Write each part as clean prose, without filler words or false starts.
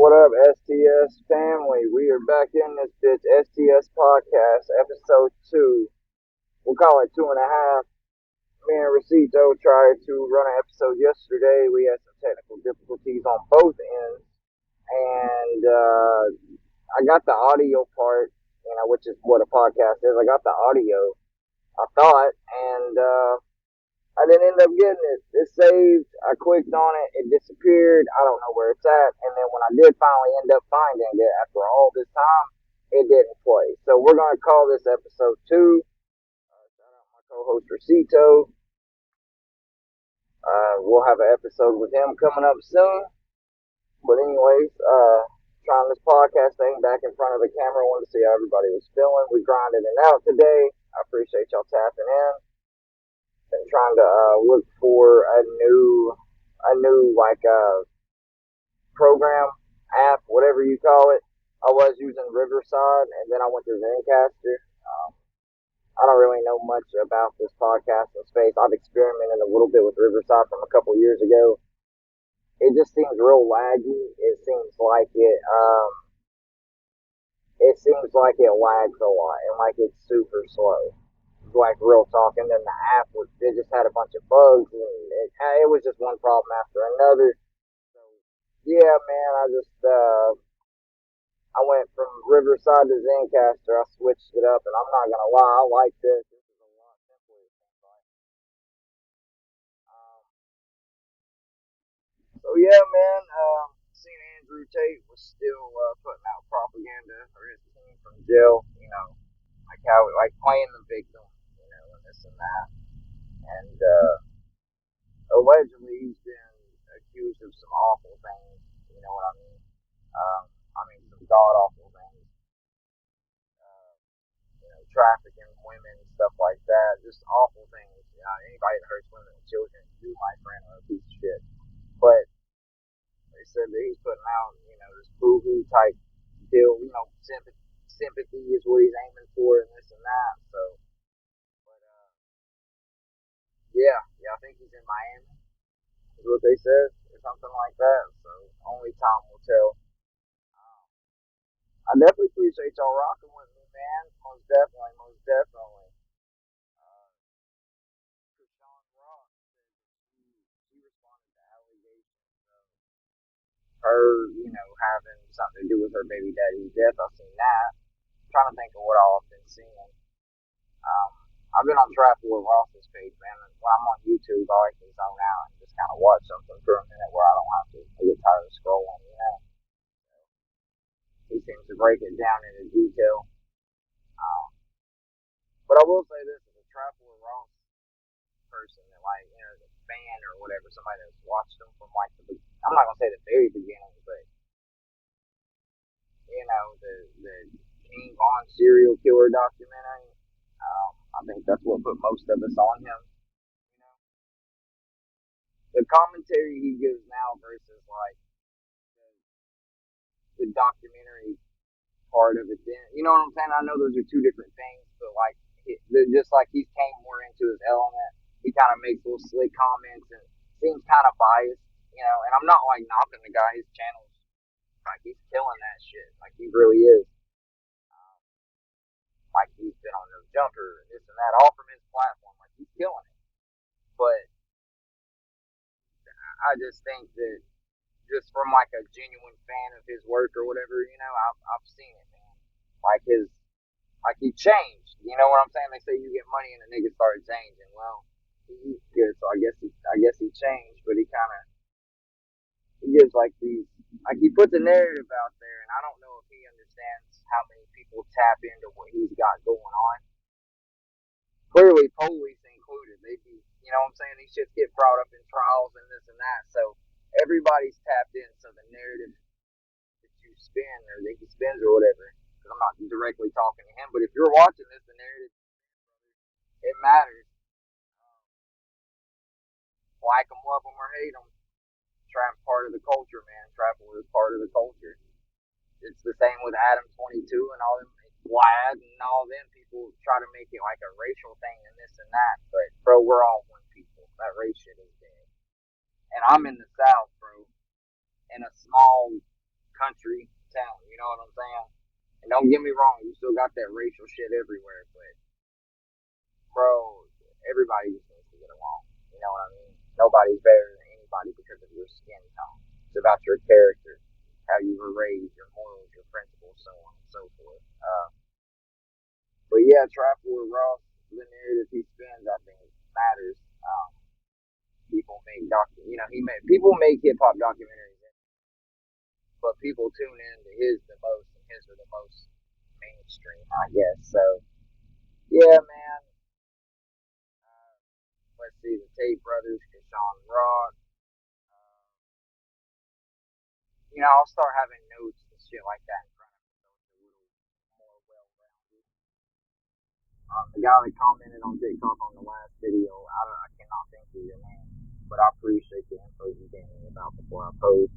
What up, STS family? We are back in this bitch, STS Podcast, Episode 2. We'll call it 2.5. Me and Recito tried to run an episode yesterday. We had some technical difficulties on both ends. And I got the audio part, which is what a podcast is. I got the audio, I thought, and I didn't end up getting it. It saved. I clicked on it. It disappeared. I don't know where it's at. And then when I did finally end up finding it after all this time, it didn't play. So we're going to call this episode 2. Shout out my co-host Recito. We'll have an episode with him coming up soon. But anyways, trying this podcast thing back in front of the camera. Wanted to see how everybody was feeling. We grinded it out today. I appreciate y'all tapping in. Been trying to look for a new program, app, whatever you call it. I was using Riverside, and then I went to Zencaster. I don't really know much about this podcasting space. I've experimented a little bit with Riverside from a couple years ago. It just seems real laggy. It seems like it lags a lot, and like it's super slow. Like real talk, and then the app it just had a bunch of bugs, and it was just one problem after another. So yeah, man, I went from Riverside to Zencaster. I switched it up, and I'm not gonna lie, I like this. This is a lot simpler. So yeah, man. Seen Andrew Tate was still putting out propaganda for his team from jail. Like how playing the victim, and this and that. And allegedly he's been accused of some awful things. You know what I mean? Some god awful things. Trafficking women, stuff like that. Just awful things. Anybody that hurts women and children, you, my friend, are a piece of shit. But they said that he's putting out, this boo-hoo type deal. Sympathy is what he's aiming for, and this and that. So, but yeah, I think he's in Miami. Is what they said, or something like that. So only time will tell. I definitely appreciate y'all rocking with me, man. Most definitely, most definitely. Sean Ross said she responded to allegations of her, having something to do with her baby daddy's death. I've seen that. I'm trying to think of what all I've been seeing. I've been on Travel with Ross's page, man. And when I'm on YouTube, I like to zone out and just kind of watch something for a minute where I don't have to get tired of scrolling. He seems to break it down into detail. But I will say this, as a Travel with Ross person, that a fan or whatever, somebody that's watched them from I'm not gonna say the very beginning, but the King Von serial killer documentary. I think that's what put most of us on him. The commentary he gives now versus the documentary part of it. Then you know what I'm saying? I know those are two different things, but just like he came more into his element, he kind of makes little slick comments and seems kind of biased. And I'm not knocking the guy. His channel's he's killing that shit. He really is. He's been on No Jumper, this and that, all from his platform. He's killing it. But I just think that just from a genuine fan of his work or whatever, I've seen it, man. He changed. You know what I'm saying? They say you get money and the nigga started changing. Well, he's good, so I guess he changed, but he gives these he puts a narrative out there, and I don't know if he understands how many people tap into what he's got going on. Clearly, police included. They be, what I'm saying? These shits get brought up in trials and this and that, so everybody's tapped in. So the narrative that you spin or that he spins or whatever, because I'm not directly talking to him, but if you're watching this, the narrative, it matters. Like them, love them, or hate them. Trap part of the culture, man. Travel is part of the culture. It's the same with Adam 22 and all them, Vlad and all them people try to make it like a racial thing and this and that. But bro, we're all one people. That race shit is dead. And I'm in the South, bro, in a small country town. You know what I'm saying? And don't get me wrong, you still got that racial shit everywhere, but bro, everybody just needs to get along. You know what I mean? Nobody's better than anybody because of your skin tone. It's about your character, how you were raised, your morals, your principles, so on and so forth. But yeah, Trapper Ross, the narrative he spins, I think matters. People make people make hip hop documentaries, but people tune in to his the most, and his are the most mainstream, I guess. So yeah, man. Let's see, the Tate brothers, Keshawn Rock. I'll start having notes and shit like that in front of me, so it's a little more well-rounded. The guy that commented on TikTok on the last video, I cannot think of your name, but I appreciate the info you gave me about before I post,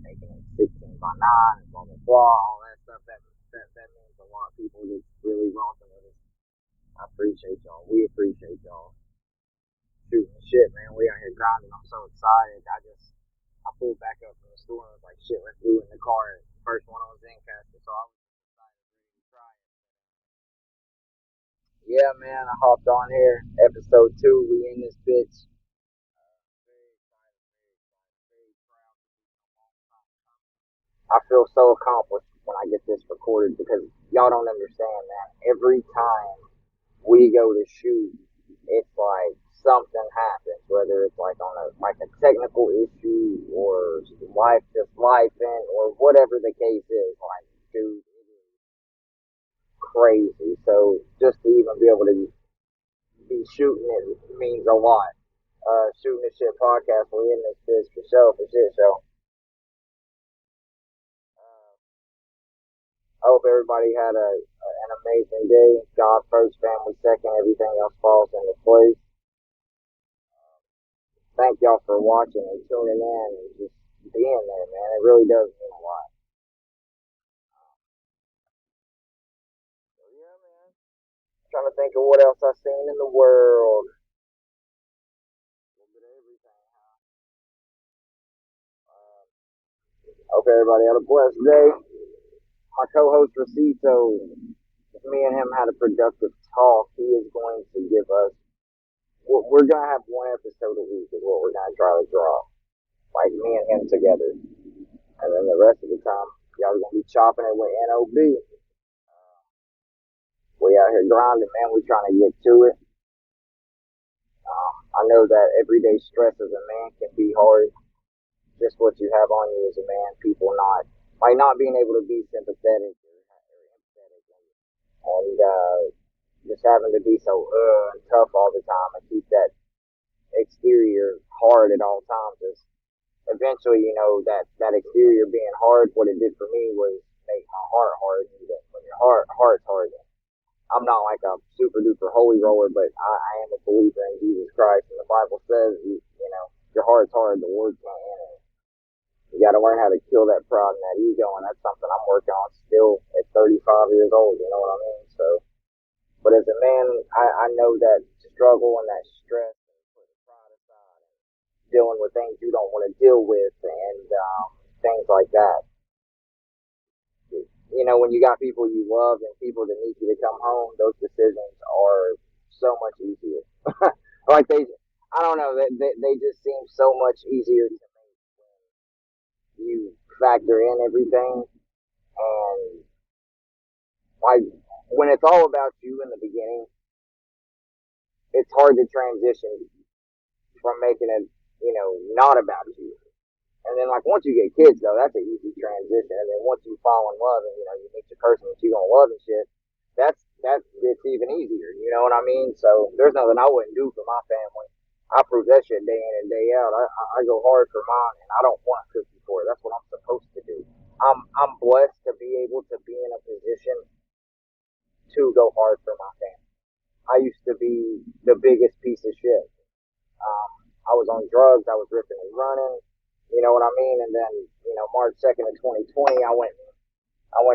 making it 16 by 9, blah blah blah, all that stuff. That means a lot. People just really rocking with us. I appreciate y'all. We appreciate y'all. Shooting shit, man. We out here grinding. I'm so excited. I pulled back up from the store and was like, shit, let's do it in the car. First one on Zencaster, so I was excited, ready to try it. Yeah, man, I hopped on here. Episode 2, we in this bitch. Very excited, very proud. I feel so accomplished when I get this recorded because y'all don't understand, man. Every time we go to shoot, it's like something happens, whether it's like on a technical issue or life just life in or whatever the case is. Like, dude, it is crazy. So just to even be able to be shooting it means a lot. Shooting this shit podcast, we in this bitch for shit show. I hope everybody had an amazing day. God first, family second, everything else falls into place. Thank y'all for watching and tuning in and just being there, man. It really does mean a lot. So yeah, man. I'm trying to think of what else I've seen in the world. A little bit of everything, huh? Hope everybody had a blessed day. My co-host Rosito, me and him had a productive talk. He is going to give us. We're gonna have one episode a week is what we're gonna try to drop, like me and him together, and then the rest of the time y'all are gonna be chopping it with NOB. We out here grinding, man. We trying to get to it. I know that everyday stress as a man can be hard. Just what you have on you as a man, people not being able to be sympathetic or empathetic, and just having to be so tough all the time and keep that exterior hard at all times. Is eventually, that exterior being hard, what it did for me was make my heart hard. And when your heart's hard, I'm not like a super duper holy roller, but I am a believer in Jesus Christ, and the Bible says, your heart's hard, the word can't enter. You got to learn how to kill that pride and that ego, and that's something I'm working on still at 35 years old. You know what I mean? So, but as a man, I know that struggle and that stress and putting pride aside and dealing with things you don't want to deal with and things like that. When you got people you love and people that need you to come home, those decisions are so much easier. Like I don't know, they just seem so much easier to make when you factor in everything. And like when it's all about you in the beginning, it's hard to transition from making it, not about you. And then, like, once you get kids, though, that's an easy transition. And then once you fall in love and, you meet the person that you're going to love and shit, it's even easier. You know what I mean? So there's nothing I wouldn't do for my family. I prove that shit day in and day out. I go hard for mine, and I don't want cookie for it. That's what I'm supposed to do. I'm blessed to be able to be in a position to go hard for my family. I used to be the biggest piece of shit. I was on drugs. I was ripping and running. You know what I mean? And then, March 2nd of 2020, I went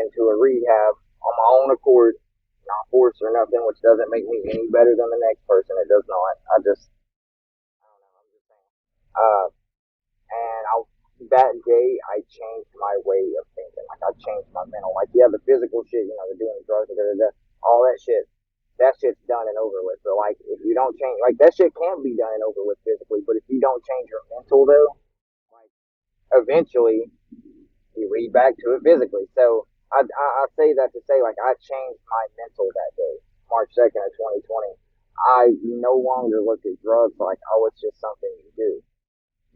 into a rehab on my own accord, not forced or nothing, which doesn't make me any better than the next person. It does not. I don't know. I'm just saying. And that day, I changed my my way of thinking. Like I changed my mental. Like yeah, the physical shit, you know, the doing the drugs, all that shit. That shit's done and over with. But like if you don't change, like that shit can be done and over with physically. But if you don't change your mental though, like eventually you lead back to it physically. So I say that to say like I changed my mental that day, March 2nd of 2020. I no longer look at drugs like, oh, it's just something you do.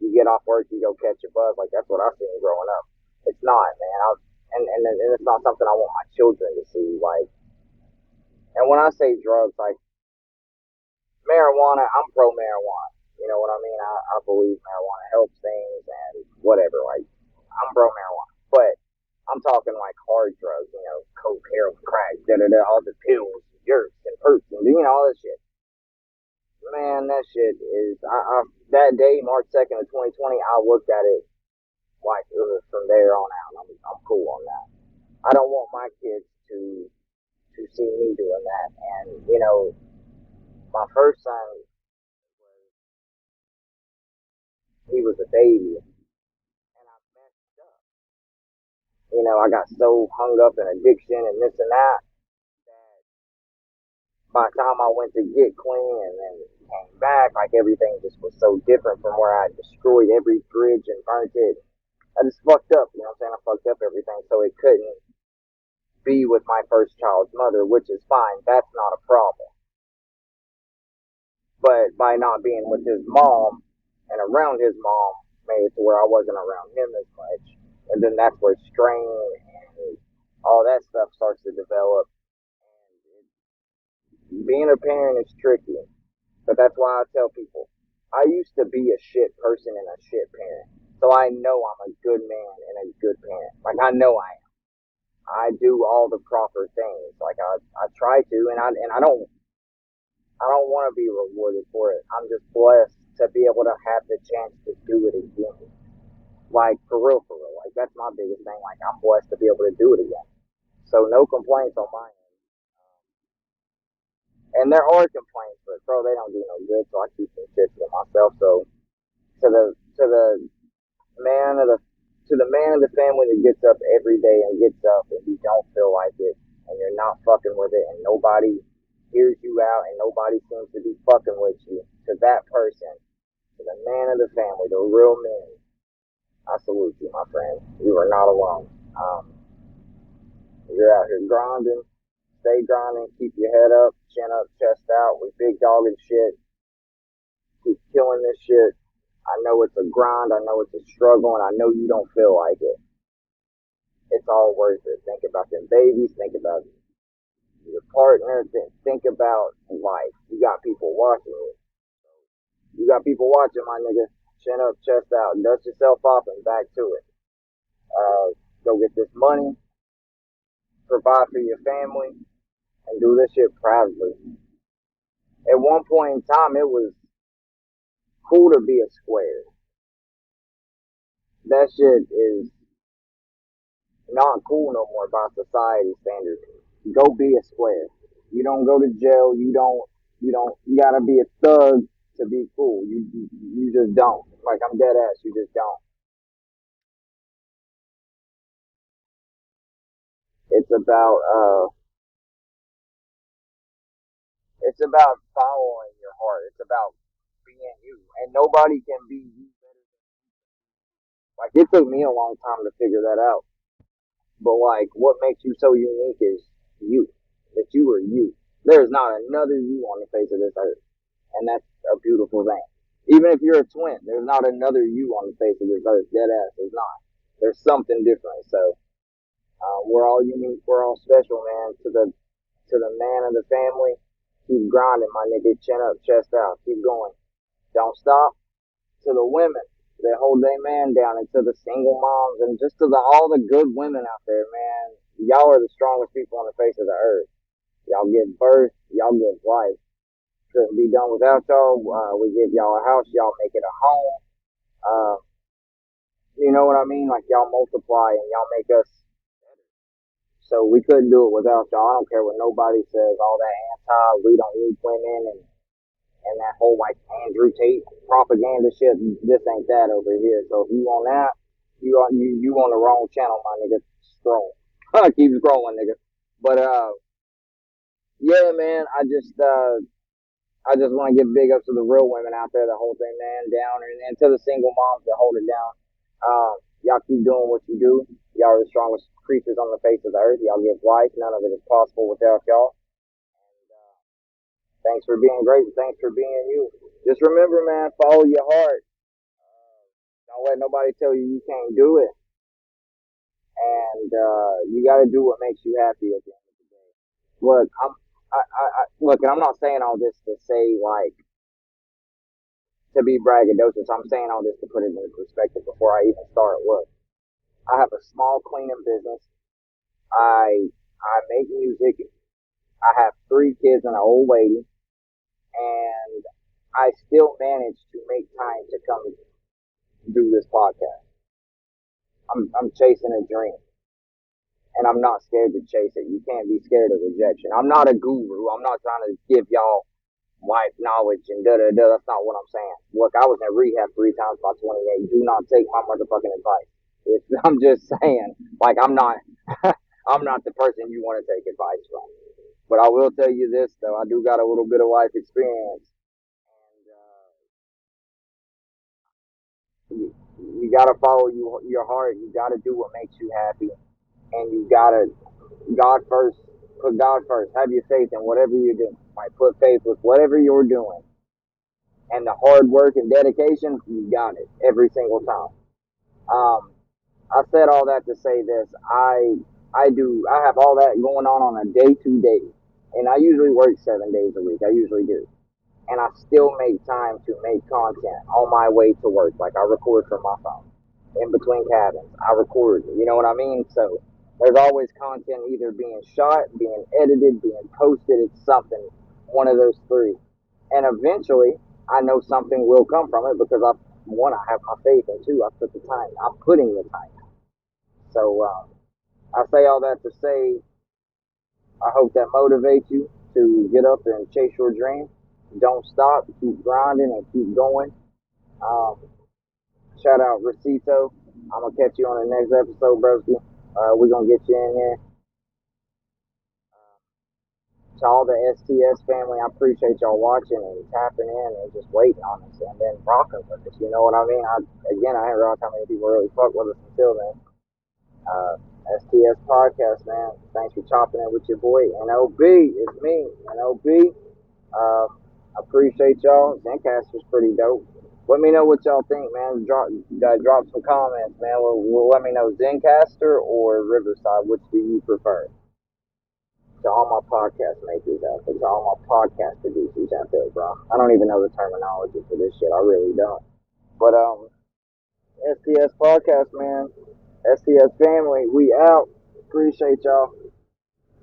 You get off work, you go catch a buzz. Like that's what I seen growing up. It's not, man. And it's not something I want my children to see. Like, and when I say drugs, like marijuana, I'm pro marijuana. You know what I mean? I believe marijuana helps things and whatever. Like, I'm pro marijuana, but I'm talking like hard drugs. You know, coke, heroin, crack, all the pills, jerks, and perks, and you know all that shit. Man, that shit is. That day, March 2nd of 2020, I looked at it like from there on out. I'm cool on that. I don't want my kids to see me doing that. And you know, my first son, he was a baby, and I messed up. You know, I got so hung up in addiction and this and that that by the time I went to get clean and then came back, like everything just was so different from where I destroyed every bridge and burnt it. I just fucked up, you know what I'm saying? I fucked up everything, so it couldn't be with my first child's mother, which is fine. That's not a problem. But by not being with his mom and around his mom, made it to where I wasn't around him as much. And then that's where strain and all that stuff starts to develop. And being a parent is tricky. But that's why I tell people, I used to be a shit person and a shit parent. So I know I'm a good man and a good parent. Like I know I am. I do all the proper things. Like I try to, and I don't want to be rewarded for it. I'm just blessed to be able to have the chance to do it again. Like for real. Like that's my biggest thing. Like I'm blessed to be able to do it again. So no complaints on my end. And there are complaints, but bro, they don't do no good. So I keep some shit to myself. So to the man of the to the man of the family that gets up every day and gets up and you don't feel like it and you're not fucking with it and nobody hears you out and nobody seems to be fucking with you, to that person, to the man of the family, the real men, I salute you, my friend. You are not alone. You're out here grinding, stay grinding, keep your head up, chin up, chest out, we big dog and shit, keep killing this shit. I know it's a grind, I know it's a struggle, and I know you don't feel like it. It's all worth it. Think about them babies, think about your partner, think about life. You got people watching you. You got people watching, my nigga. Chin up, chest out, dust yourself off, and back to it. Go get this money, provide for your family, and do this shit proudly. At one point in time, it was cool to be a square. That shit is not cool no more by society standards. Go be a square. You don't go to jail. You gotta be a thug to be cool. You just don't. Like I'm dead ass. You just don't. It's about following your heart. It's about being you, and nobody can be you better. Like it took me a long time to figure that out. But like, what makes you so unique is you. That you are you. There's not another you on the face of this earth, and that's a beautiful thing. Even if you're a twin, there's not another you on the face of this earth. Dead ass, there's not. There's something different. So we're all unique. We're all special, man. To the man of the family, keep grinding, my nigga. Chin up, chest out. Keep going. Don't stop. To the women that hold their man down, and to the single moms, and just to all the good women out there, man. Y'all are the strongest people on the face of the earth. Y'all give birth. Y'all give life. Couldn't be done without y'all. We give y'all a house. Y'all make it a home. Uh, you know what I mean? Like y'all multiply and y'all make us. So we couldn't do it without y'all. I don't care what nobody says. All that we don't need women and that whole like Andrew Tate propaganda shit. This ain't that over here. So if you want that, You on the wrong channel, my nigga. Scroll. Keep scrolling, nigga. But yeah, man. I just want to give big ups to the real women out there that hold their man down, and to the single moms that hold it down. Y'all keep doing what you do. Y'all are the strongest creatures on the face of the earth. Y'all give life. None of it is possible without y'all. And thanks for being great. Thanks for being you. Just remember, man, follow your heart. Don't let nobody tell you you can't do it. And you got to do what makes you happy at the end of the day. Look, look, and I'm not saying all this to say like to be braggadocious. I'm saying all this to put it into perspective before I even start. Look, I have a small cleaning business. I make music. I have 3 kids and an old lady, and I still manage to make time to come do this podcast. I'm chasing a dream, and I'm not scared to chase it. You can't be scared of rejection. I'm not a guru. I'm not trying to give y'all life knowledge and da da da. That's not what I'm saying. Look, I was in rehab 3 times by 28. Do not take my motherfucking advice. I'm just saying, like I'm not, I'm not the person you want to take advice from. But I will tell you this though, I do got a little bit of life experience, and you gotta follow your heart. You gotta do what makes you happy, and you gotta God first. Put God first. Have your faith in whatever you're doing. Like put faith with whatever you're doing, and the hard work and dedication. You got it every single time. Um, I said all that to say this. I have all that going on a day to day, and I usually work 7 days a week. I usually do, and I still make time to make content on my way to work. Like I record from my phone in between cabins. I record. You know what I mean? So there's always content either being shot, being edited, being posted. It's something, one of those 3, and eventually I know something will come from it because I have my faith, and 2, I put the time. I'm putting the time. So I say all that to say, I hope that motivates you to get up and chase your dream. Don't stop. Keep grinding and keep going. Um, Shout out Recito. I'm gonna catch you on the next episode, broski. We're gonna get you in here. To all the STS family, I appreciate y'all watching and tapping in and just waiting on us and then rocking with us. You know what I mean? I didn't realize how many people really fuck with us until then. Uh, STS Podcast, man. Thanks for chopping in with your boy NOB. It's me, NOB. Appreciate y'all. Zencast was pretty dope. Let me know what y'all think, man. Drop some comments, man. Let me know Zencaster or Riverside. Which do you prefer? To all my podcast makers out there, to all my podcast producers out there, bro. I don't even know the terminology for this shit. I really don't. But STS Podcast, man. STS family, we out. Appreciate y'all.